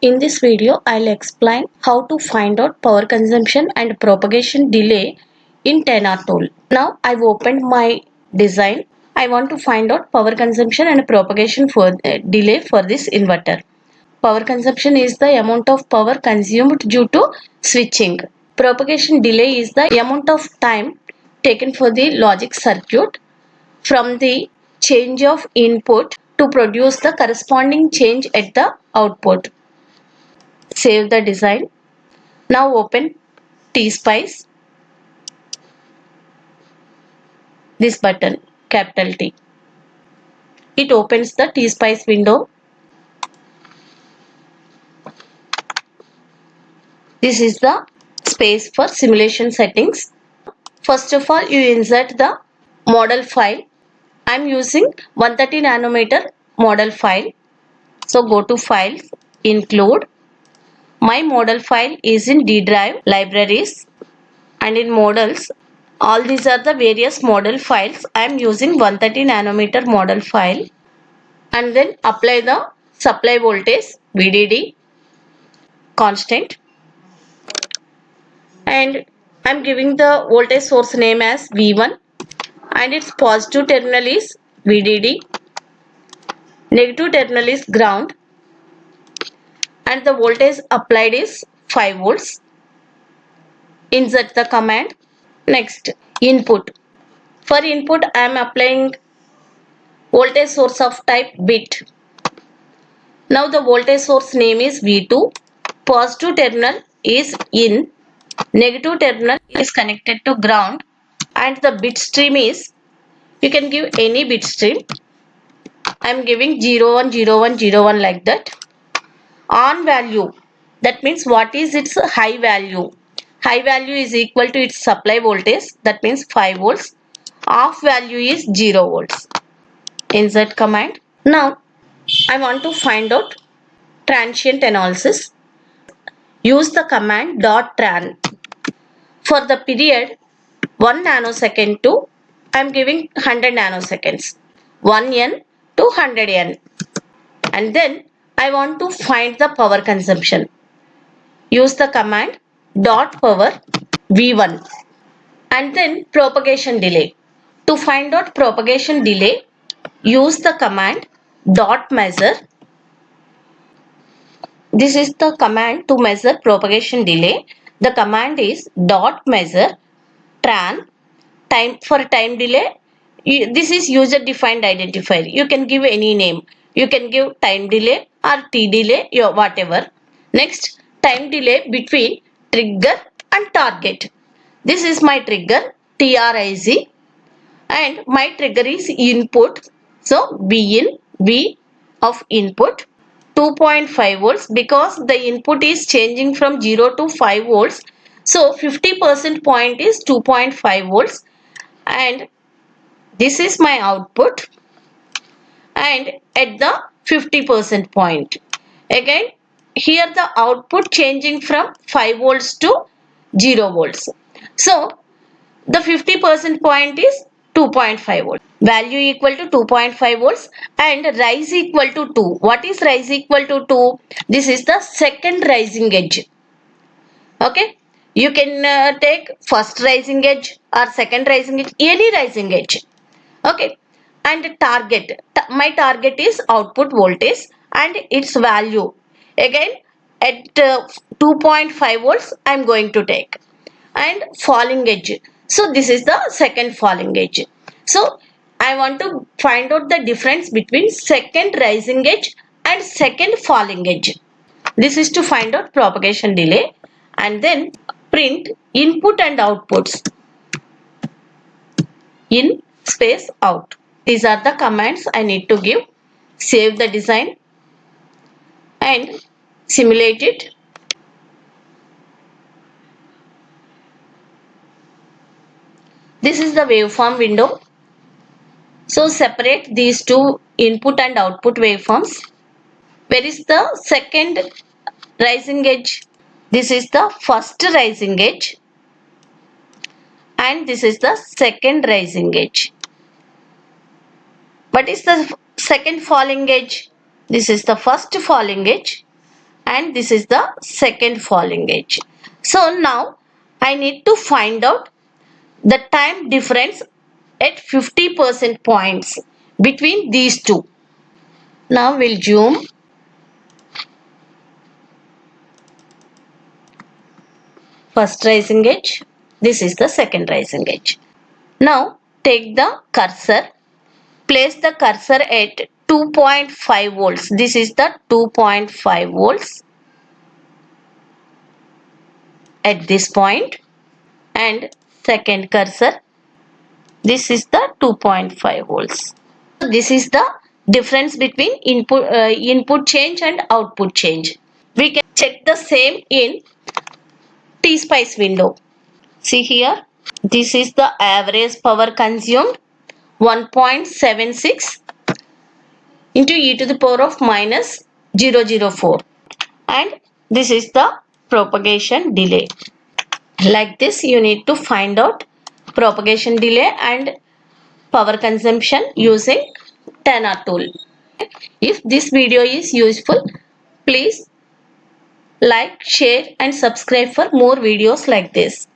In this video, I'll explain how to find out power consumption and propagation delay in Tenor tool. Now I've opened my design. I want to find out power consumption and propagation delay for this inverter. Power consumption is the amount of power consumed due to switching. Propagation delay is the amount of time taken for the logic circuit from the change of input to produce the corresponding change at the output. Save the design. Now open TSpice, this button, capital T. It opens the TSpice window. This is the space for simulation settings. First of all, you insert the model file. I am using 130 nanometer model file. So go to Files, Include. My model file is in D drive, Libraries, and in Models. All these are the various model files. I am using 130 nanometer model file. And then apply the supply voltage VDD constant, and I'm giving the voltage source name as V1 and its positive terminal is VDD, negative terminal is ground, and the voltage applied is 5 volts. Insert the command. Next, input. For input I am applying voltage source of type bit. Now the voltage source name is V2, positive terminal is in, negative terminal is connected to ground, and the bit stream is, you can give any bit stream. I am giving 01, 01, 01 like that. On value, that means what is its high value? High value is equal to its supply voltage, that means 5 volts. Off value is 0 volts. Insert command. Now I want to find out transient analysis. Use the command .tran. For the period 1 nanosecond to, I am giving 100 nanoseconds. 1n to 100n. And then I want to find the power consumption. Use the command .power V1. And then propagation delay. To find out propagation delay, use the command .measure. This is the command to measure propagation delay. The command is .measure tran time. For time delay, this is user defined identifier. You can give any name. You can give time delay or T delay, whatever. Next, time delay between trigger and target. This is my trigger, TRIZ, and my trigger is input. So B in, V of input, 2.5 volts, because the input is changing from 0 to 5 volts. So 50% point is 2.5 volts, and this is my output, and at the 50% point. Again, here the output changing from 5 volts to 0 volts. So the 50% point is 2.5 volts. Value equal to 2.5 volts and rise equal to 2. What is rise equal to 2? This is the second rising edge. Okay. You can take first rising edge or second rising edge, any rising edge. Okay. And target. My target is output voltage and its value. Again, at 2.5 volts, I am going to take. And falling edge. So this is the second falling edge. So I want to find out the difference between second rising edge and second falling edge. This is to find out propagation delay, and then print input and outputs in space out. These are the commands I need to give. Save the design and simulate it. This is the waveform window. So separate these two input and output waveforms. Where is the second rising edge? This is the first rising edge, and this is the second rising edge. What is the second falling edge? This is the first falling edge, and this is the second falling edge. So now I need to find out the time difference at 50% points between these two. Now we'll zoom. First rising edge. This is the second rising edge. Now take the cursor. Place the cursor at 2.5 volts. This is the 2.5 volts at this point, and second cursor. This is the 2.5 volts. This is the difference between input change and output change. We can check the same in T-Spice window. See here, this is the average power consumed 1.76 into e to the power of minus 004, and this is the propagation delay. Like this, you need to find out propagation delay and power consumption using Tana tool. If this video is useful, please like, share and subscribe for more videos like this.